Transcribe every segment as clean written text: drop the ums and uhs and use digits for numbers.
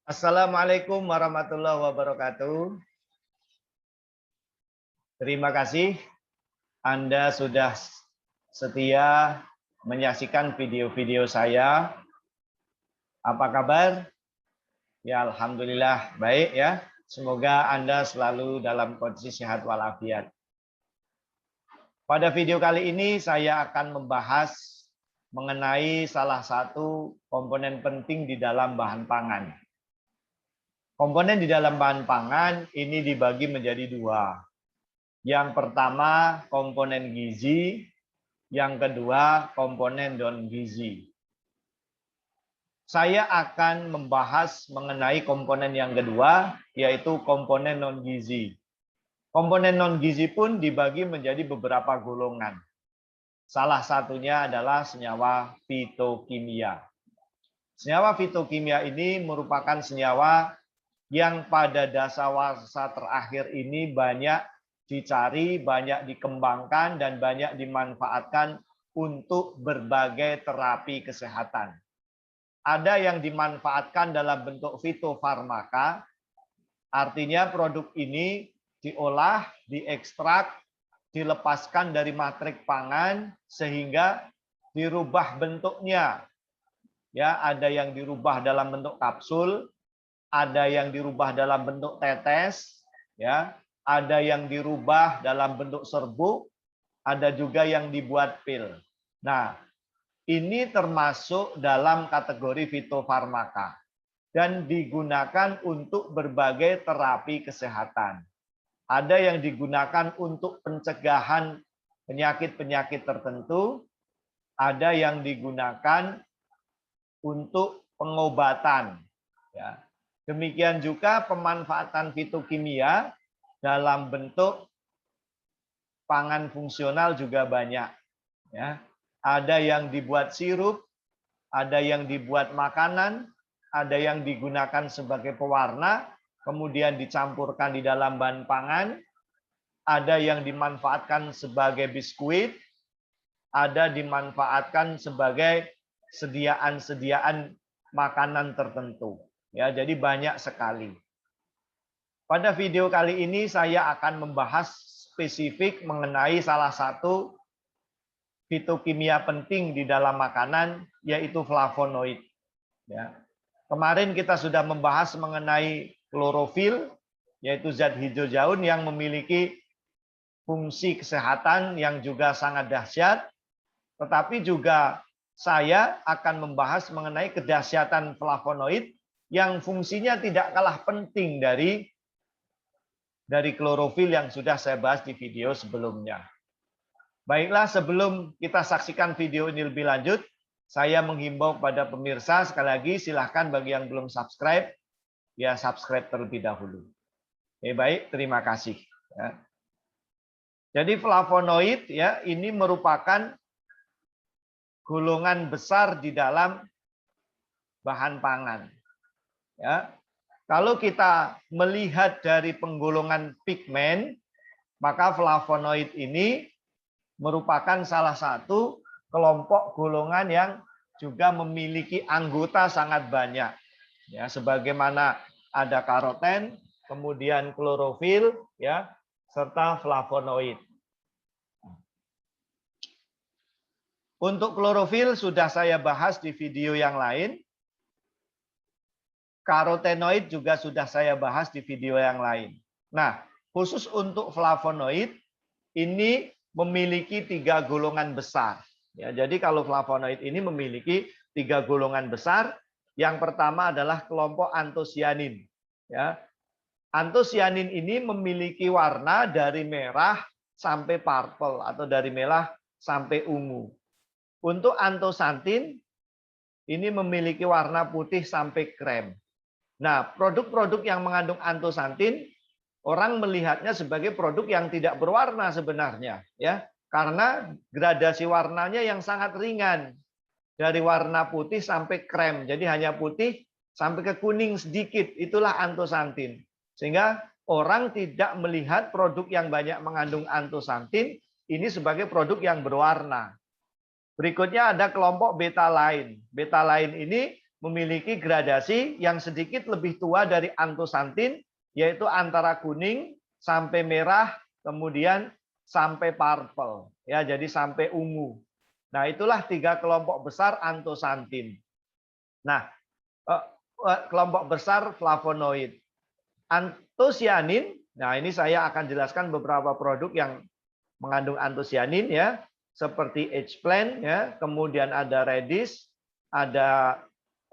Assalamualaikum warahmatullahi wabarakatuh. Terima kasih Anda sudah setia menyaksikan video-video saya. Apa kabar? Ya, alhamdulillah baik ya. Semoga Anda selalu dalam kondisi sehat walafiat. Pada video kali ini saya akan membahas mengenai salah satu komponen penting di dalam bahan pangan. Komponen di dalam bahan pangan ini dibagi menjadi dua. Yang pertama komponen gizi, yang kedua komponen non-gizi. Saya akan membahas mengenai komponen yang kedua, yaitu komponen non-gizi. Komponen non-gizi pun dibagi menjadi beberapa golongan. Salah satunya adalah senyawa fitokimia. Senyawa fitokimia ini merupakan senyawa yang pada dasawarsa terakhir ini banyak dicari, banyak dikembangkan, dan banyak dimanfaatkan untuk berbagai terapi kesehatan. Ada yang dimanfaatkan dalam bentuk fitofarmaka, artinya produk ini diolah, diekstrak, dilepaskan dari matrik pangan sehingga dirubah bentuknya. Ya, ada yang dirubah dalam bentuk kapsul, ada yang dirubah dalam bentuk tetes, ya, ada yang dirubah dalam bentuk serbuk, ada juga yang dibuat pil. Nah, ini termasuk dalam kategori fitofarmaka dan digunakan untuk berbagai terapi kesehatan. Ada yang digunakan untuk pencegahan penyakit-penyakit tertentu, ada yang digunakan untuk pengobatan, ya. Demikian juga pemanfaatan fitokimia dalam bentuk pangan fungsional juga banyak. Ya. Ada yang dibuat sirup, ada yang dibuat makanan, ada yang digunakan sebagai pewarna, kemudian dicampurkan di dalam bahan pangan, ada yang dimanfaatkan sebagai biskuit, ada dimanfaatkan sebagai sediaan-sediaan makanan tertentu. Ya, jadi banyak sekali. Pada video kali ini saya akan membahas spesifik mengenai salah satu fitokimia penting di dalam makanan, yaitu flavonoid. Ya. Kemarin kita sudah membahas mengenai klorofil, yaitu zat hijau daun yang memiliki fungsi kesehatan yang juga sangat dahsyat, tetapi juga saya akan membahas mengenai kedahsyatan flavonoid yang fungsinya tidak kalah penting dari klorofil yang sudah saya bahas di video sebelumnya. Baiklah, sebelum kita saksikan video ini lebih lanjut, saya menghimbau kepada pemirsa sekali lagi, silahkan bagi yang belum subscribe, ya subscribe terlebih dahulu. Baik, terima kasih. Ya. Jadi flavonoid ya ini merupakan golongan besar di dalam bahan pangan. Ya, kalau kita melihat dari penggolongan pigmen, maka flavonoid ini merupakan salah satu kelompok golongan yang juga memiliki anggota sangat banyak. Ya, sebagaimana ada karoten, kemudian klorofil, ya, serta flavonoid. Untuk klorofil sudah saya bahas di video yang lain. Karotenoid juga sudah saya bahas di video yang lain. Nah, khusus untuk flavonoid, ini memiliki 3 golongan besar. Ya, jadi kalau flavonoid ini memiliki 3 golongan besar. Yang pertama adalah kelompok antosianin. Ya, antosianin ini memiliki warna dari merah sampai purple atau dari merah sampai ungu. Untuk antosantin ini memiliki warna putih sampai krem. Nah, produk-produk yang mengandung antosantin, orang melihatnya sebagai produk yang tidak berwarna sebenarnya, ya, karena gradasi warnanya yang sangat ringan, dari warna putih sampai krem, jadi hanya putih sampai ke kuning sedikit, itulah antosantin. Sehingga orang tidak melihat produk yang banyak mengandung antosantin ini sebagai produk yang berwarna. Berikutnya ada kelompok betalain. Betalain ini memiliki gradasi yang sedikit lebih tua dari antosantin, yaitu antara kuning sampai merah, kemudian sampai purple, ya, jadi sampai ungu. Nah, itulah 3 kelompok besar antosantin. Nah, kelompok besar flavonoid. Antosianin, nah ini saya akan jelaskan beberapa produk yang mengandung antosianin, ya, seperti eggplant, ya, kemudian ada radish, ada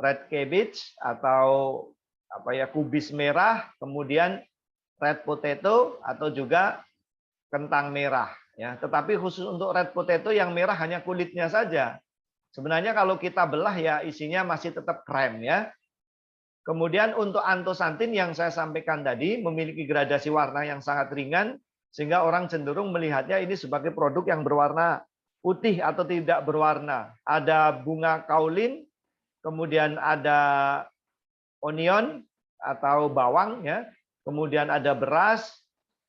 red cabbage atau apa ya, kubis merah, kemudian red potato atau juga kentang merah, ya. Tetapi khusus untuk red potato yang merah hanya kulitnya saja. Sebenarnya kalau kita belah ya isinya masih tetap krem, ya. Kemudian untuk antosantin yang saya sampaikan tadi memiliki gradasi warna yang sangat ringan sehingga orang cenderung melihatnya ini sebagai produk yang berwarna putih atau tidak berwarna. Ada bunga kaolin, kemudian ada onion atau bawang, ya. Kemudian ada beras,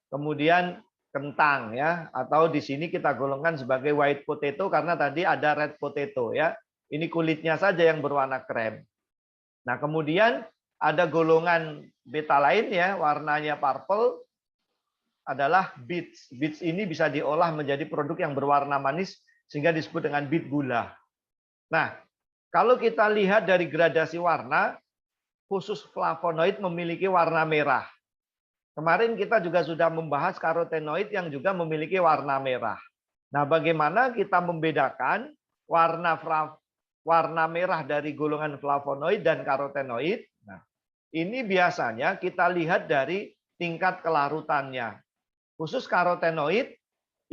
kemudian kentang, ya, atau di sini kita golongkan sebagai white potato karena tadi ada red potato, ya. Ini kulitnya saja yang berwarna krem. Nah, kemudian ada golongan beta lain, ya, warnanya purple adalah beets. Beets ini bisa diolah menjadi produk yang berwarna manis sehingga disebut dengan beet gula. Nah, kalau kita lihat dari gradasi warna, khusus flavonoid memiliki warna merah. Kemarin kita juga sudah membahas karotenoid yang juga memiliki warna merah. Nah, bagaimana kita membedakan warna merah dari golongan flavonoid dan karotenoid? Nah, ini biasanya kita lihat dari tingkat kelarutannya. Khusus karotenoid,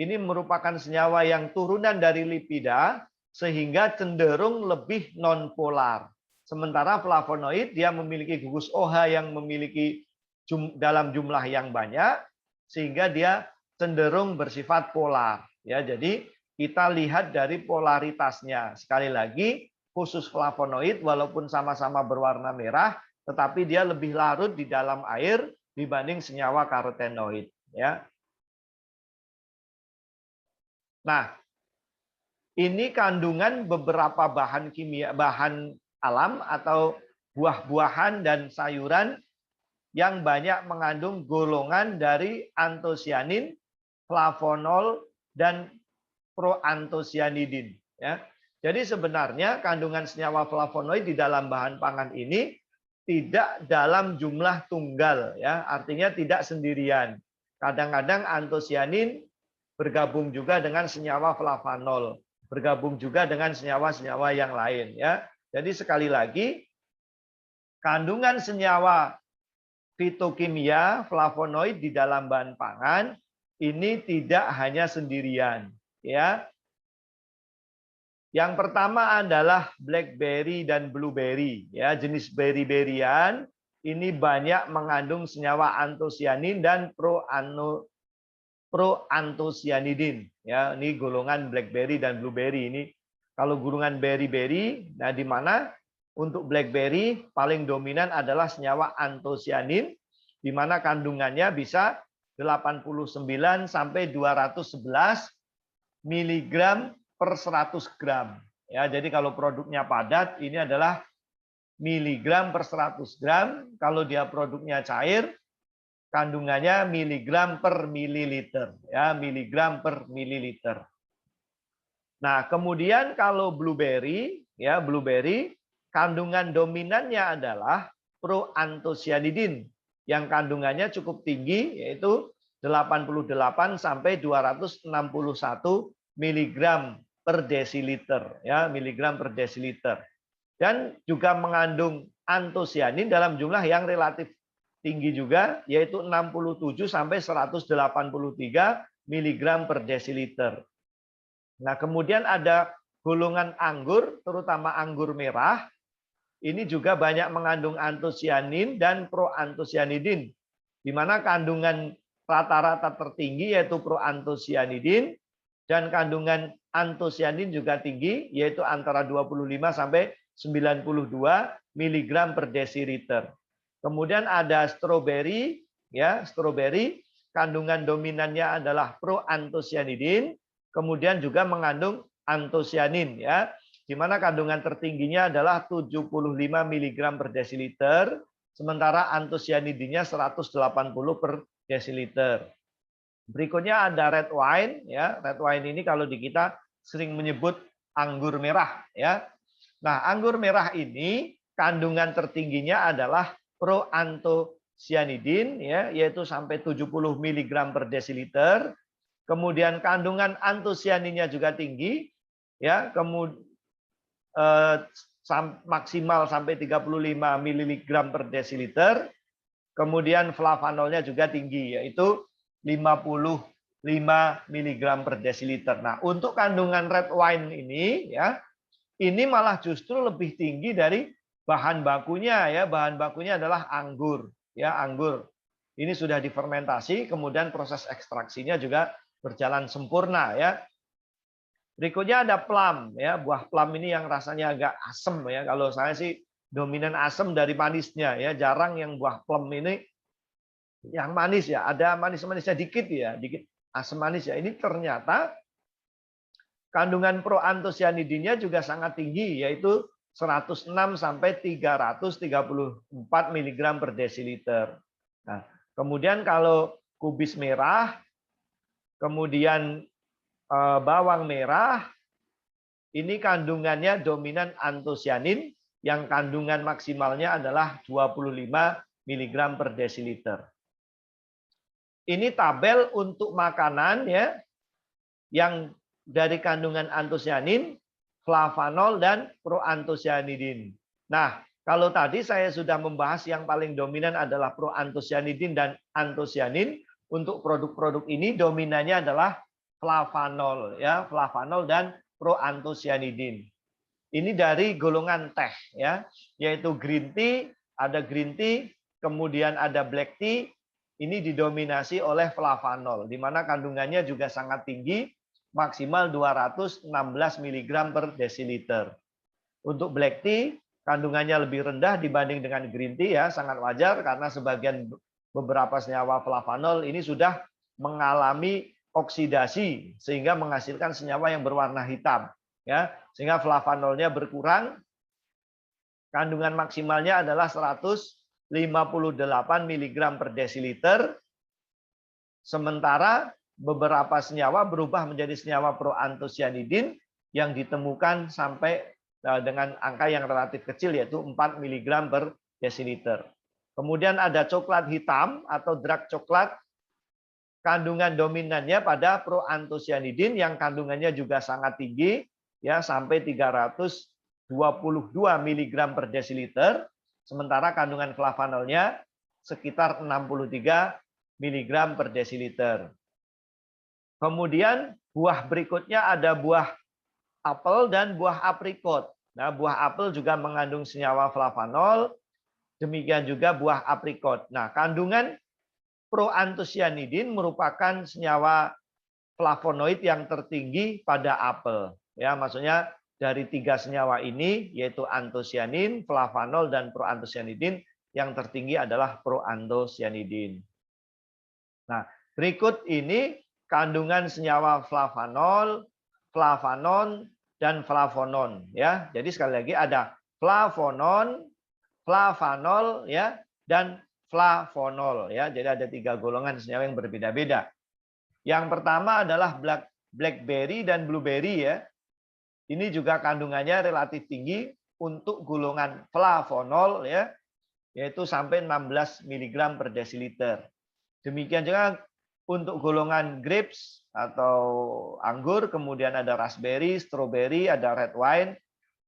ini merupakan senyawa yang turunan dari lipida, sehingga cenderung lebih nonpolar. Sementara flavonoid, dia memiliki gugus OH yang memiliki dalam jumlah yang banyak, sehingga dia cenderung bersifat polar. Ya, jadi kita lihat dari polaritasnya. Sekali lagi, khusus flavonoid, walaupun sama-sama berwarna merah, tetapi dia lebih larut di dalam air dibanding senyawa karotenoid. Ya. Nah, ini kandungan beberapa bahan kimia, bahan alam atau buah-buahan dan sayuran yang banyak mengandung golongan dari antosianin, flavonol, dan proantosianidin. Ya. Jadi sebenarnya kandungan senyawa flavonoid di dalam bahan pangan ini tidak dalam jumlah tunggal, ya, artinya tidak sendirian. Kadang-kadang antosianin bergabung juga dengan senyawa flavanol, bergabung juga dengan senyawa-senyawa yang lain, ya. Jadi sekali lagi, kandungan senyawa fitokimia flavonoid di dalam bahan pangan ini tidak hanya sendirian, ya. Yang pertama adalah blackberry dan blueberry, ya, jenis berry-berryan ini banyak mengandung senyawa antosianin dan proantosianidin, ya. Ini golongan blackberry dan blueberry ini. Kalau golongan berry-berry, nah di mana untuk blackberry paling dominan adalah senyawa antosianin, di mana kandungannya bisa 89 sampai 211 mg per 100 gram. Ya, jadi kalau produknya padat ini adalah miligram per 100 gram. Kalau dia produknya cair, kandungannya miligram per mililiter, ya, miligram per mililiter. Nah, kemudian kalau blueberry, ya, blueberry kandungan dominannya adalah proantosianidin yang kandungannya cukup tinggi, yaitu 88 sampai 261 mg per desiliter, ya, miligram per desiliter. Dan juga mengandung antosianin dalam jumlah yang relatif tinggi juga, yaitu 67 sampai 183 mg per desiliter. Nah, kemudian ada golongan anggur, terutama anggur merah. Ini juga banyak mengandung antosianin dan proantosianidin, di mana kandungan rata-rata tertinggi yaitu proantosianidin dan kandungan antosianin juga tinggi, yaitu antara 25 sampai 92 mg per desiliter. Kemudian ada stroberi, ya, stroberi kandungan dominannya adalah proantosianidin, kemudian juga mengandung antosianin, ya. di mana kandungan tertingginya adalah 75 mg per desiliter, sementara antosianidinya 180 per desiliter. Berikutnya ada red wine, ya. Red wine ini kalau di kita sering menyebut anggur merah, ya. Nah, anggur merah ini kandungan tertingginya adalah proantosianidin, ya, yaitu sampai 70 mg per desiliter. Kemudian kandungan antosianinnya juga tinggi, ya. Kemudian maksimal sampai 35 mg per desiliter. Kemudian flavanolnya juga tinggi, yaitu 55 mg per desiliter. Nah, untuk kandungan red wine ini, ya, ini malah justru lebih tinggi dari bahan bakunya, ya. Bahan bakunya adalah anggur, ya, anggur. Ini sudah difermentasi, kemudian proses ekstraksinya juga berjalan sempurna, ya. Berikutnya ada plum, ya. Buah plum ini yang rasanya agak asam, ya. Kalau saya sih dominan asam dari manisnya, ya. Jarang yang buah plum ini yang manis, ya. Ada manis-manisnya dikit, ya, dikit asam manis, ya. Ini ternyata kandungan proantosianidinnya juga sangat tinggi, yaitu 106 sampai 334 mg per desiliter. Nah, kemudian kalau kubis merah, kemudian bawang merah, ini kandungannya dominan antosianin yang kandungan maksimalnya adalah 25 mg per desiliter. Ini tabel untuk makanan, ya, yang dari kandungan antosianin, flavanol, dan proantosianidin. Nah, kalau tadi saya sudah membahas yang paling dominan adalah proantosianidin dan antosianin, untuk produk-produk ini dominannya adalah flavanol, ya, flavanol dan proantosianidin. Ini dari golongan teh, ya, yaitu green tea, ada green tea, kemudian ada black tea. Ini didominasi oleh flavanol, di mana kandungannya juga sangat tinggi, maksimal 216 mg per desiliter. Untuk black tea, kandungannya lebih rendah dibanding dengan green tea, ya, sangat wajar karena sebagian beberapa senyawa flavanol ini sudah mengalami oksidasi sehingga menghasilkan senyawa yang berwarna hitam, ya, sehingga flavanolnya berkurang. Kandungan maksimalnya adalah 158 mg per desiliter, sementara beberapa senyawa berubah menjadi senyawa proantosianidin yang ditemukan sampai dengan angka yang relatif kecil, yaitu 4 mg per desiliter. Kemudian ada coklat hitam atau dark coklat, kandungan dominannya pada proantosianidin yang kandungannya juga sangat tinggi, ya, sampai 322 mg per desiliter, sementara kandungan flavanolnya sekitar 63 mg per desiliter. Kemudian buah berikutnya ada buah apel dan buah aprikot. Nah, buah apel juga mengandung senyawa flavanol, demikian juga buah aprikot. Nah, kandungan proantosianidin merupakan senyawa flavonoid yang tertinggi pada apel. Ya, maksudnya dari 3 senyawa ini, yaitu antosianin, flavanol, dan proantosianidin, yang tertinggi adalah proantosianidin. Nah, berikut ini kandungan senyawa flavanol, flavonon, dan flavonon. Ya, jadi sekali lagi ada flavonon, flavanol, ya, dan flavonol, ya. Jadi ada 3 golongan senyawa yang berbeda-beda. Yang pertama adalah blackberry dan blueberry, ya. Ini juga kandungannya relatif tinggi untuk golongan flavonol, ya, yaitu sampai 16 mg per desiliter. Demikian juga untuk golongan grapes atau anggur, kemudian ada raspberry, strawberry, ada red wine,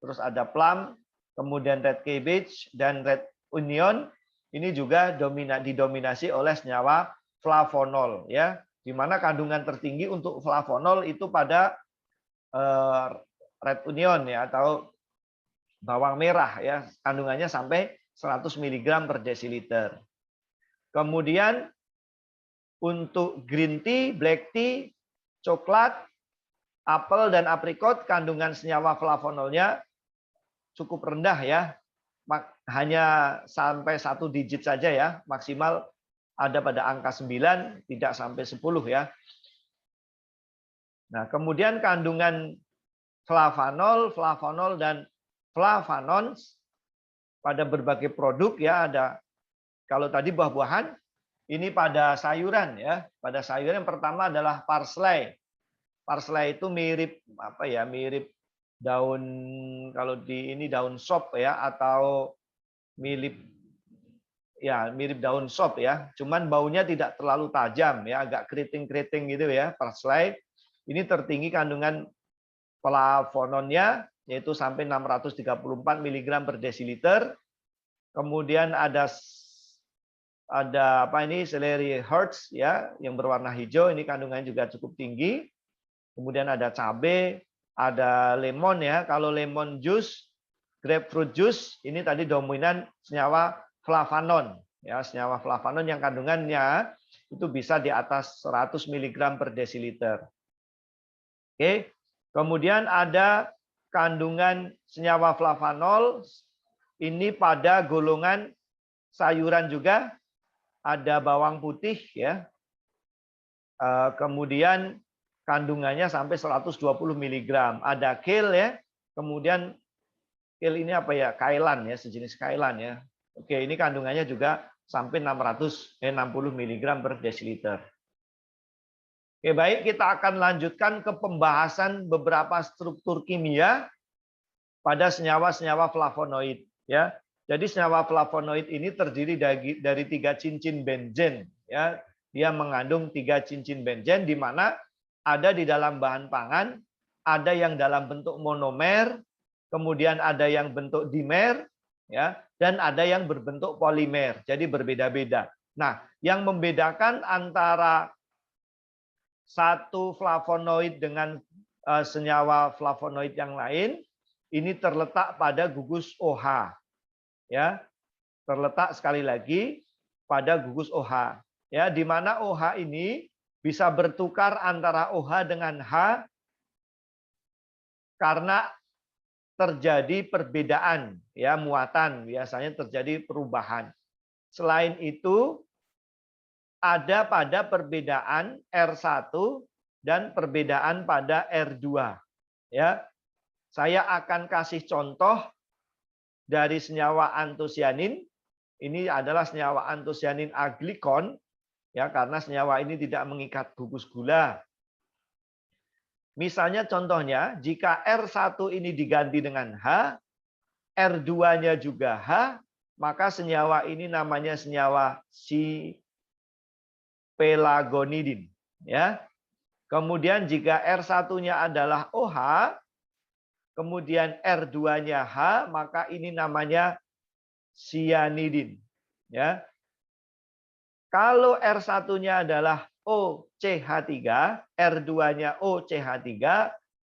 terus ada plum, kemudian red cabbage dan red onion. Ini juga didominasi oleh senyawa flavonol, ya, di mana kandungan tertinggi untuk flavonol itu pada red onion, ya, atau bawang merah, ya, kandungannya sampai 100 mg per desiliter. Kemudian untuk green tea, black tea, coklat, apel, dan aprikot, kandungan senyawa flavonolnya cukup rendah, ya, hanya sampai 1 digit saja, ya, maksimal ada pada angka 9, tidak sampai 10, ya. Nah, kemudian kandungan flavanol, flavonol, dan flavanons pada berbagai produk ya. Ada kalau tadi buah-buahan, ini pada sayuran ya. Pada sayuran yang pertama adalah parsley. Parsley itu mirip apa ya? Mirip daun, kalau di ini daun sop ya, atau mirip daun sop ya. Cuman baunya tidak terlalu tajam ya, agak keriting-keriting gitu ya. Parsley ini tertinggi kandungan flavononnya, yaitu sampai 634 mg per desiliter. Kemudian ada apa ini, celery hearts ya, yang berwarna hijau, ini kandungannya juga cukup tinggi. Kemudian ada cabai, ada lemon ya. Kalau lemon juice, grapefruit juice, ini tadi dominan senyawa flavonon ya, senyawa flavonon yang kandungannya itu bisa di atas 100 mg per desiliter. Oke. Kemudian ada kandungan senyawa flavanol ini pada golongan sayuran juga, ada bawang putih ya. Kemudian kandungannya sampai 120 mg. Ada kale ya. Kemudian kale ini apa ya? Kailan ya, sejenis kailan ya. Oke, ini kandungannya juga sampai 60 mg per desiliter. Oke, baik, kita akan lanjutkan ke pembahasan beberapa struktur kimia pada senyawa-senyawa flavonoid ya. Jadi senyawa flavonoid ini terdiri dari 3 cincin benzen ya. Dia mengandung 3 cincin benzen, di mana ada di dalam bahan pangan, ada yang dalam bentuk monomer, kemudian ada yang bentuk dimer ya, dan ada yang berbentuk polimer. Jadi berbeda-beda. Nah, yang membedakan antara satu flavonoid dengan senyawa flavonoid yang lain ini terletak pada gugus OH ya, terletak sekali lagi pada gugus OH ya, di mana OH ini bisa bertukar antara OH dengan H karena terjadi perbedaan ya, muatan, biasanya terjadi perubahan. Selain itu ada pada perbedaan R1 dan perbedaan pada R2 ya. Saya akan kasih contoh dari senyawa antosianin. Ini adalah senyawa antosianin aglikon ya, karena senyawa ini tidak mengikat gugus gula. Misalnya contohnya, jika R1 ini diganti dengan H, R2-nya juga H, maka senyawa ini namanya senyawa pelagonidin ya. Kemudian jika R1-nya adalah OH, kemudian R2-nya H, maka ini namanya cyanidin ya. Kalau R1-nya adalah OCH3, R2-nya OCH3,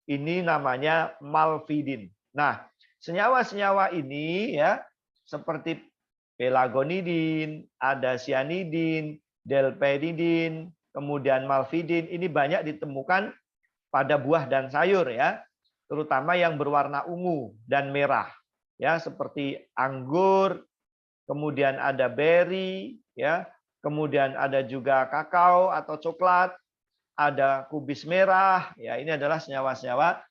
ini namanya malvidin. Nah, senyawa-senyawa ini ya, seperti pelagonidin, ada cyanidin, delphinidin, kemudian malvidin, ini banyak ditemukan pada buah dan sayur ya, terutama yang berwarna ungu dan merah ya, seperti anggur, kemudian ada beri ya, kemudian ada juga kakao atau coklat, ada kubis merah ya, ini adalah senyawa-senyawa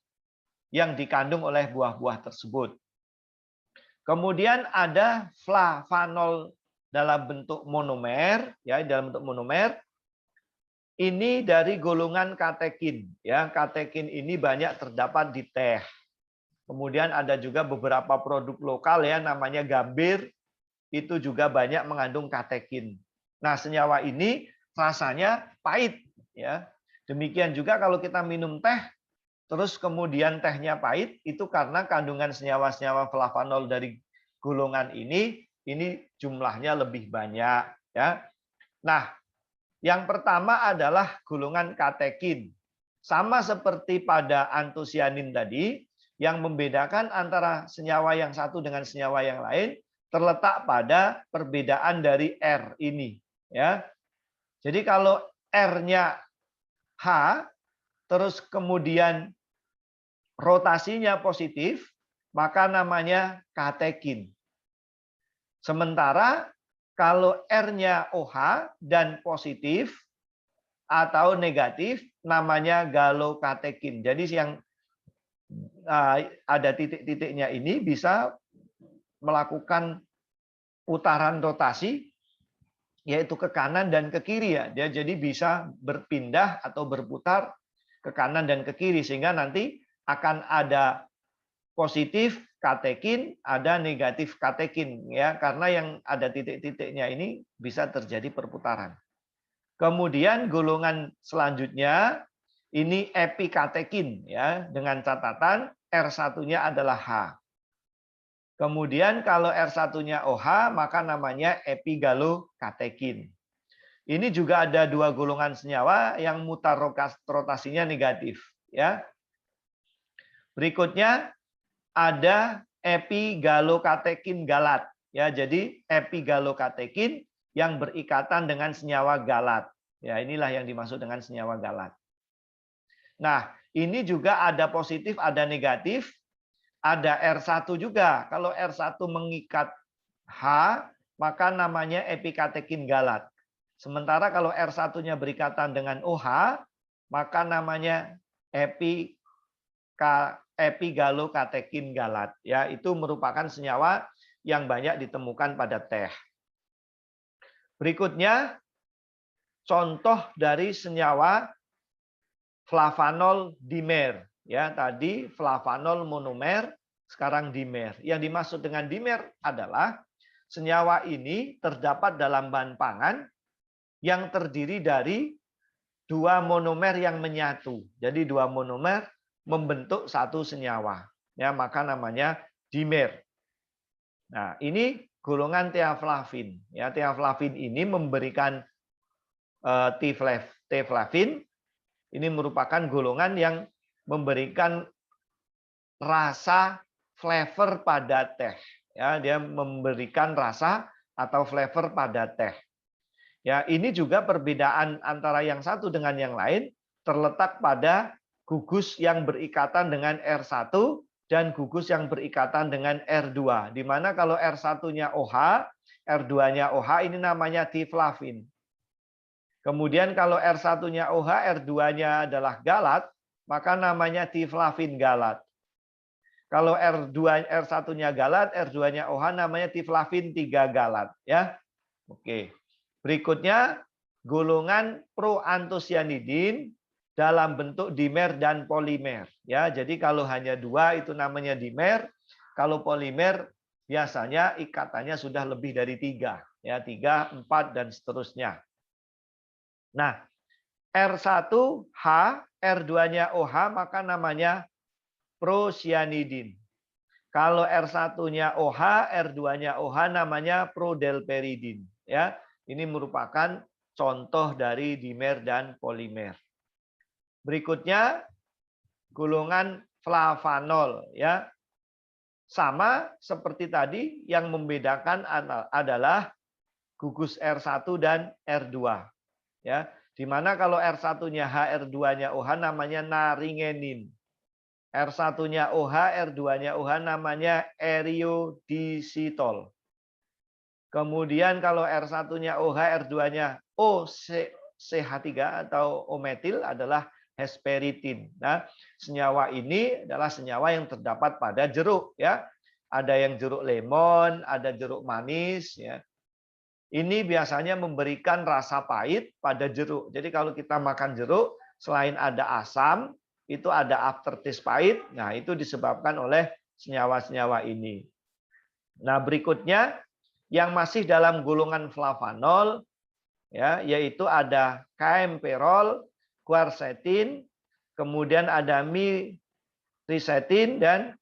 yang dikandung oleh buah-buah tersebut. Kemudian ada flavanol dalam bentuk monomer ya, dalam bentuk monomer ini dari golongan katekin ya. Katekin ini banyak terdapat di teh. Kemudian ada juga beberapa produk lokal ya, namanya gambir, itu juga banyak mengandung katekin. Nah, senyawa ini rasanya pahit ya. Demikian juga kalau kita minum teh terus kemudian tehnya pahit, itu karena kandungan senyawa-senyawa flavanol dari golongan ini jumlahnya lebih banyak ya. Nah, yang pertama adalah golongan katekin. Sama seperti pada antosianin tadi, yang membedakan antara senyawa yang satu dengan senyawa yang lain terletak pada perbedaan dari R ini ya. Jadi kalau R-nya H terus kemudian rotasinya positif, maka namanya katekin. Sementara kalau R-nya OH dan positif atau negatif, namanya galokatekin. Jadi yang ada titik-titiknya ini bisa melakukan putaran rotasi, yaitu ke kanan dan ke kiri ya. Dia jadi bisa berpindah atau berputar ke kanan dan ke kiri, sehingga nanti akan ada positif katekin, ada negatif katekin ya, karena yang ada titik-titiknya ini bisa terjadi perputaran. Kemudian golongan selanjutnya ini epikatekin ya, dengan catatan R1-nya adalah H. Kemudian kalau R1-nya OH maka namanya epigalokatekin. Ini juga ada dua golongan senyawa yang mutar rotasinya negatif ya. Berikutnya ada epigalokatekin galat ya. Jadi epigalokatekin yang berikatan dengan senyawa galat. Ya, inilah yang dimaksud dengan senyawa galat. Nah, ini juga ada positif, ada negatif, ada R1 juga. Kalau R1 mengikat H, maka namanya epikatekin galat. Sementara kalau R1-nya berikatan dengan OH, maka namanya epigalokatekin galat. Ya, itu merupakan senyawa yang banyak ditemukan pada teh. Berikutnya, contoh dari senyawa flavanol dimer. Ya, tadi flavanol monomer, sekarang dimer. Yang dimaksud dengan dimer adalah senyawa ini terdapat dalam bahan pangan yang terdiri dari dua monomer yang menyatu. Jadi dua monomer membentuk satu senyawa. Ya, maka namanya dimer. Nah, ini golongan teaflavin. Ya, teaflavin ini memberikan teflavin. Ini merupakan golongan yang memberikan rasa flavor pada teh. Ya, dia memberikan rasa atau flavor pada teh. Ya, ini juga perbedaan antara yang satu dengan yang lain terletak pada gugus yang berikatan dengan R1 dan gugus yang berikatan dengan R2. Di mana kalau R1-nya OH, R2-nya OH ini namanya tiflavin. Kemudian kalau R1-nya OH, R2-nya adalah galat, maka namanya tiflavin galat. Kalau R1-nya galat, R2-nya OH namanya tiflavin 3 galat ya. Oke. Berikutnya golongan proantosianidin dalam bentuk dimer dan polimer ya. Jadi kalau hanya dua itu namanya dimer, kalau polimer biasanya ikatannya sudah lebih dari 3 ya, 3, 4 dan seterusnya. Nah, R1H, R2-nya OH maka namanya procyanidin. Kalau R1-nya OH, R2-nya OH namanya prodelperidin ya. Ini merupakan contoh dari dimer dan polimer. Berikutnya golongan flavanol ya. Sama seperti tadi, yang membedakan adalah gugus R1 dan R2 ya. Di mana kalau R1-nya H, R2-nya OH namanya naringenin. R1-nya OH, R2-nya OH namanya eriodisitol. Kemudian kalau R1-nya OH, R2-nya OCH3 atau ometil adalah hesperitin. Nah, senyawa ini adalah senyawa yang terdapat pada jeruk ya. Ada yang jeruk lemon, ada jeruk manis ya. Ini biasanya memberikan rasa pahit pada jeruk. Jadi kalau kita makan jeruk, selain ada asam, itu ada aftertaste pahit. Nah, itu disebabkan oleh senyawa-senyawa ini. Nah, berikutnya yang masih dalam golongan flavanol ya, yaitu ada kaemperol, quercetin, kemudian ada miricetin dan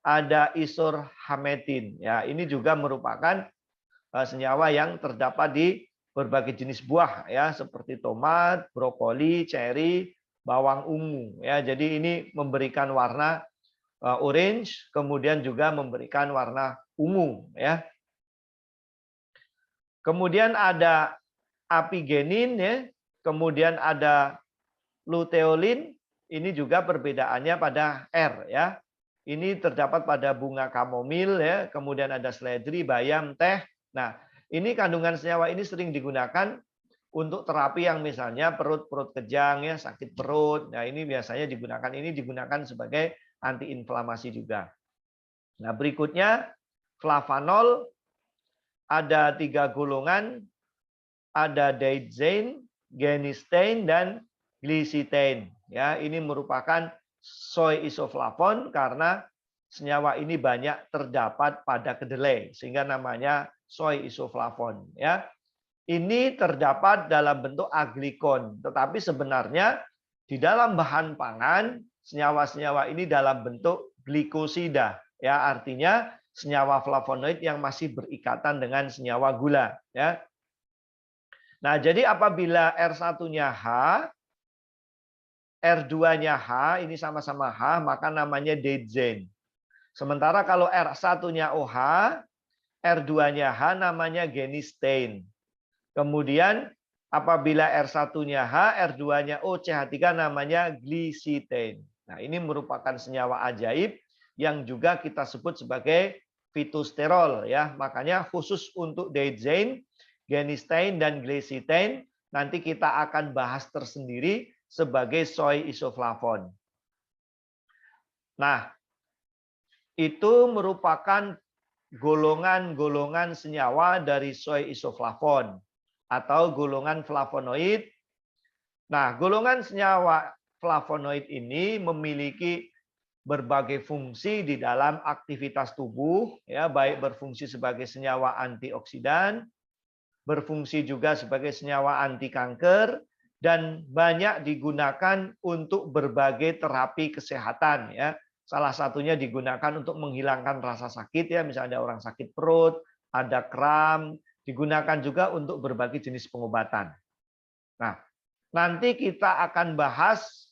ada isorhametin. Ya, ini juga merupakan senyawa yang terdapat di berbagai jenis buah ya, seperti tomat, brokoli, ceri, bawang ungu ya. Jadi ini memberikan warna orange, kemudian juga memberikan warna ungu ya. Kemudian ada apigenin ya, kemudian ada luteolin. Ini juga perbedaannya pada R ya. Ini terdapat pada bunga kamomil ya, kemudian ada seledri, bayam, teh. Nah, ini kandungan senyawa ini sering digunakan untuk terapi yang misalnya perut kejang ya, sakit perut. Nah, ini biasanya digunakan sebagai antiinflamasi juga. Nah, berikutnya flavanol ada 3 golongan, ada daidzein, genistein, dan glycitein. Ya, ini merupakan soy isoflavon karena senyawa ini banyak terdapat pada kedelai sehingga namanya soy isoflavon. Ya, ini terdapat dalam bentuk aglikon, tetapi sebenarnya di dalam bahan pangan senyawa-senyawa ini dalam bentuk glikosida. Ya, artinya senyawa flavonoid yang masih berikatan dengan senyawa gula. Ya. Nah, jadi apabila R1-nya H, R2-nya H, ini sama-sama H, maka namanya daidzein. Sementara kalau R1-nya OH, R2-nya H namanya genistein. Kemudian apabila R1-nya H, R2-nya O, CH3 namanya glycitein. Nah, ini merupakan senyawa ajaib yang juga kita sebut sebagai fitosterol ya. Makanya khusus untuk daidzein, genistein, dan glycitein nanti kita akan bahas tersendiri sebagai soy isoflavon. Nah, itu merupakan golongan-golongan senyawa dari soy isoflavon atau golongan flavonoid. Nah, golongan senyawa flavonoid ini memiliki berbagai fungsi di dalam aktivitas tubuh, ya, baik berfungsi sebagai senyawa antioksidan, berfungsi juga sebagai senyawa anti kanker, dan banyak digunakan untuk berbagai terapi kesehatan, ya. Salah satunya digunakan untuk menghilangkan rasa sakit, ya, misalnya ada orang sakit perut, ada kram, digunakan juga untuk berbagai jenis pengobatan. Nah, nanti kita akan bahas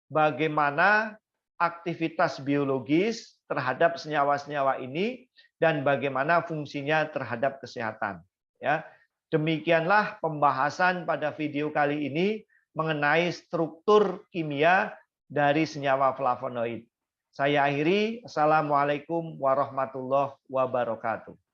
bagaimana aktivitas biologis terhadap senyawa-senyawa ini dan bagaimana fungsinya terhadap kesehatan. Ya, demikianlah pembahasan pada video kali ini mengenai struktur kimia dari senyawa flavonoid. Saya akhiri. Assalamualaikum warahmatullahi wabarakatuh.